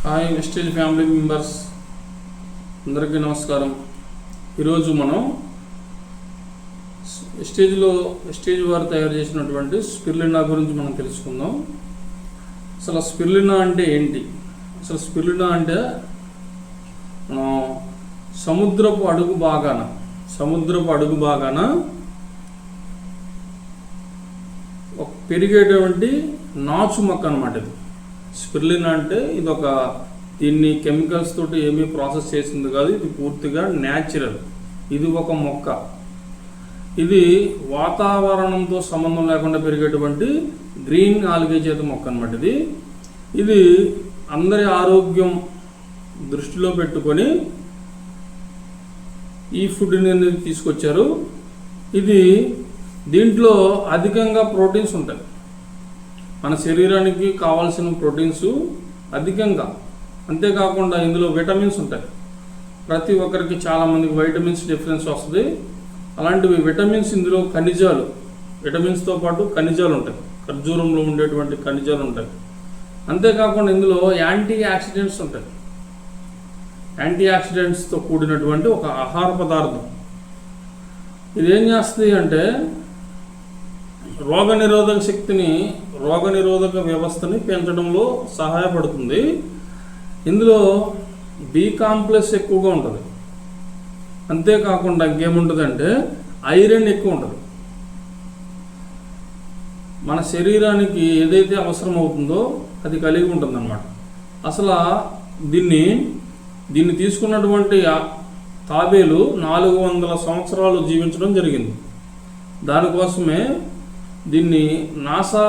Hi wastage family members అందరికీ నమస్కారం. ఈరోజు మనం వెస్టేజ్ వారు తయారు చేసినటువంటి స్పిరులినా గురించి మనం తెలుసుకుందాం. అసలు స్పిరులినా అంటే ఏంటి? అసలు స్పిరులినా అంటే మనం సముద్రపు అడుగు భాగాన పెరిగేటువంటి నాచు మొక్క అన్నమాట. ఇది స్పిరులినా అంటే దీన్ని కెమికల్స్ తోటి ఏమీ ప్రాసెస్ చేసింది కాదు. ఇది పూర్తిగా న్యాచురల్. ఇది ఒక మొక్క. ఇది వాతావరణంతో సంబంధం లేకుండా పెరిగేటువంటి గ్రీన్ ఆల్గే చేత మొక్క అన్నమాట. ఇది అందరి ఆరోగ్యం దృష్టిలో పెట్టుకొని ఈ ఫుడ్ని అనేది తీసుకొచ్చారు. దీంట్లో అధికంగా ప్రోటీన్స్ ఉంటాయి. మన శరీరానికి కావాల్సిన ప్రోటీన్స్ అధికంగా, అంతేకాకుండా ఇందులో విటమిన్స్ ఉంటాయి. ప్రతి ఒక్కరికి చాలామందికి వైటమిన్స్ డిఫరెన్స్ వస్తుంది. అలాంటివి విటమిన్స్, ఇందులో విటమిన్స్తో పాటు ఖనిజాలు ఉంటాయి. ఖర్జూరంలో ఉండేటువంటి ఖనిజాలు ఉంటాయి. అంతేకాకుండా ఇందులో యాంటీ ఆక్సిడెంట్స్ ఉంటాయి. యాంటీ ఆక్సిడెంట్స్తో కూడినటువంటి ఒక ఆహార పదార్థం. ఇదేం చేస్తుంది అంటే రోగనిరోధక వ్యవస్థని పెంచడంలో సహాయపడుతుంది. ఇందులో బి కాంప్లెక్స్ ఎక్కువగా ఉంటుంది. అంతేకాకుండా ఇంకేముంటుందంటే ఐరన్ ఎక్కువ ఉంటుంది. మన శరీరానికి ఏదైతే అవసరం అవుతుందో అది కలిగి ఉంటుంది అన్నమాట. అసలు దీన్ని తీసుకున్నటువంటి తాబేలు 400 సంవత్సరాలు జీవించడం జరిగింది. దానికోసమే దీన్ని నాసా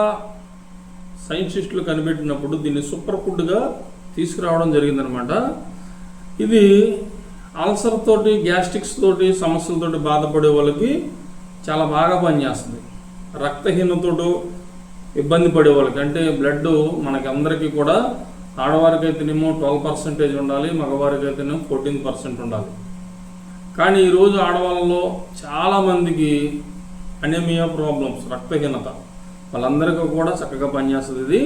సైంటిస్టులు కనిపెట్టినప్పుడు దీన్ని సూపర్ ఫుడ్గా తీసుకురావడం జరిగిందనమాట. ఇది అల్సర్ తోటి, గ్యాస్ట్రిక్స్ తోటి సమస్యలతోటి బాధపడే వాళ్ళకి చాలా బాగా పనిచేస్తుంది. రక్తహీనతతో ఇబ్బంది పడే వాళ్ళకి, అంటే బ్లడ్ మనకి అందరికీ కూడా ఆడవారికి అయితేనేమో 12% ఉండాలి, మగవారికి అయితేనేమో 14% ఉండాలి. కానీ ఈరోజు ఆడవాళ్ళలో చాలామందికి అనీమియా ప్రాబ్లమ్స్, రక్తహీనత, వాళ్ళందరికీ కూడా చక్కగా పనిచేస్తుంది ఇది.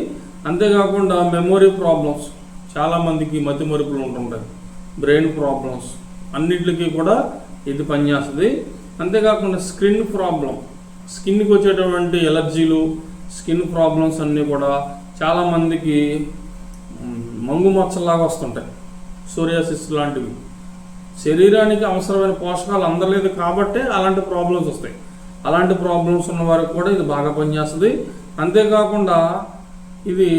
అంతేకాకుండా మెమొరీ ప్రాబ్లమ్స్, చాలామందికి మతిమరుపులు ఉంటుంటాయి, బ్రెయిన్ ప్రాబ్లమ్స్, అన్నిటికీ కూడా ఇది పనిచేస్తుంది. అంతేకాకుండా స్కిన్కి వచ్చేటువంటి ఎలర్జీలు, స్కిన్ ప్రాబ్లమ్స్ అన్నీ కూడా చాలామందికి మంగు మచ్చలాగా వస్తుంటాయి, సోరియాసిస్ లాంటివి. శరీరానికి అవసరమైన పోషకాలు అందలేదు కాబట్టే అలాంటి ప్రాబ్లమ్స్ వస్తాయి. అలాంటి ప్రాబ్లమ్స్ ఉన్న వారికి కూడా ఇది బాగా పనిచేస్తుంది. అంతేకాకుండా ఇది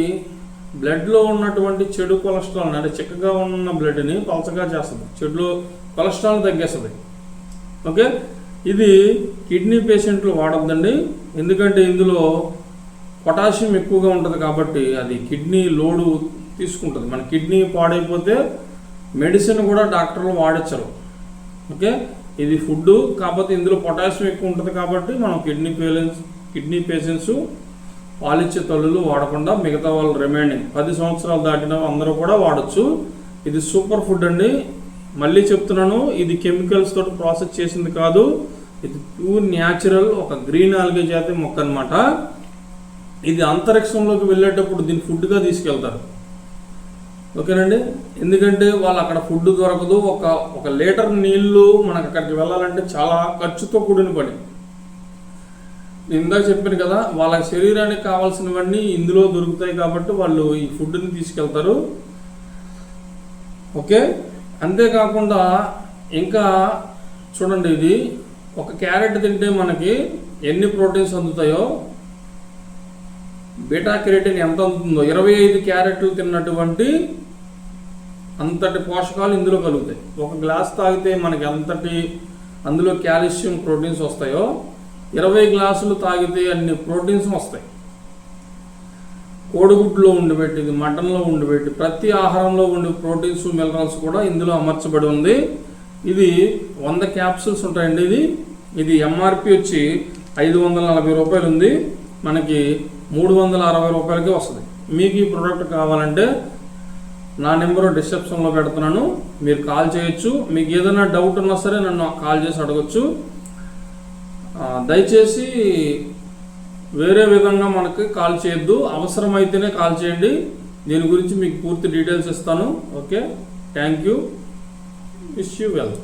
బ్లడ్లో ఉన్నటువంటి చెడు కొలెస్ట్రాల్, అంటే చిక్కగా ఉన్న బ్లడ్ని పలచగా చేస్తుంది, చెడు కొలెస్ట్రాల్ తగ్గేస్తుంది. ఓకే, ఇది కిడ్నీ పేషెంట్లు వాడొద్దండి. ఎందుకంటే ఇందులో పొటాషియం ఎక్కువగా ఉంటుంది కాబట్టి అది కిడ్నీ లోడు తీసుకుంటుంది. మన కిడ్నీ పాడైపోతే మెడిసిన్ కూడా డాక్టర్లు వాడించరు. ఓకే, ఇది ఫుడ్ కాకపోతే ఇందులో పొటాషియం ఎక్కువ ఉంటుంది కాబట్టి మనం కిడ్నీ పేషెంట్స్ పాలిచ్చే తల్లులు వాడకుండా మిగతా వాళ్ళు రిమైనింగ్ 10 సంవత్సరాలు దాటిన అందరూ కూడా వాడచ్చు. ఇది సూపర్ ఫుడ్ అండి. మళ్ళీ చెప్తున్నాను, ఇది కెమికల్స్ తోటి ప్రాసెస్ చేసింది కాదు. ఇది ప్యూర్ న్యాచురల్, ఒక గ్రీన్ ఆల్గే జాతి మొక్క అనమాట. ఇది అంతరిక్షంలోకి వెళ్ళేటప్పుడు దీన్ని ఫుడ్గా తీసుకెళ్తారు. ఓకేనండి, ఎందుకంటే వాళ్ళు అక్కడ ఫుడ్ దొరకదు. ఒక లీటర్ నీళ్లు మనకు అక్కడికి వెళ్ళాలంటే చాలా ఖర్చుతో కూడిన పని. నేను ఇందాక చెప్పాను కదా, వాళ్ళ శరీరానికి కావాల్సినవన్నీ ఇందులో దొరుకుతాయి కాబట్టి వాళ్ళు ఈ ఫుడ్ని తీసుకెళ్తారు. ఓకే, అంతేకాకుండా ఇంకా చూడండి, ఇది ఒక క్యారెట్ తింటే మనకి ఎన్ని ప్రోటీన్స్ అందుతాయో, బీటా కెరటిన్ ఎంత అందుతుందో 25 క్యారెట్లు తిన్నటువంటి అంతటి పోషకాలు ఇందులో కలుగుతాయి. ఒక గ్లాస్ తాగితే మనకి అందులో కాల్షియం, ప్రోటీన్స్ వస్తాయో 20 గ్లాసులు తాగితే అన్ని ప్రోటీన్స్ వస్తాయి. కోడిగుడ్లో ఉండిపెట్టి, మటన్లో ఉండిపెట్టి, ప్రతి ఆహారంలో ఉండే ప్రోటీన్స్, మినరల్స్ కూడా ఇందులో అమర్చబడి ఉంది. ఇది 100 క్యాప్సూల్స్ ఉంటాయండి. ఇది ఎంఆర్పి వచ్చి 540 రూపాయలు ఉంది. మనకి 360 రూపాయలకే వస్తుంది. మీకు ఈ ప్రోడక్ట్ కావాలంటే నా నెంబర్ డిస్క్రిప్షన్లో పెడుతున్నాను, మీరు కాల్ చేయొచ్చు. మీకు ఏదైనా డౌట్ ఉన్నా సరే నన్ను కాల్ చేసి అడగచ్చు. దయచేసి వేరే విధంగా మనకి కాల్ చేయొద్దు, అవసరమైతేనే కాల్ చేయండి. దీని గురించి మీకు పూర్తి డీటెయిల్స్ ఇస్తాను. Okay, thank you, wish you well.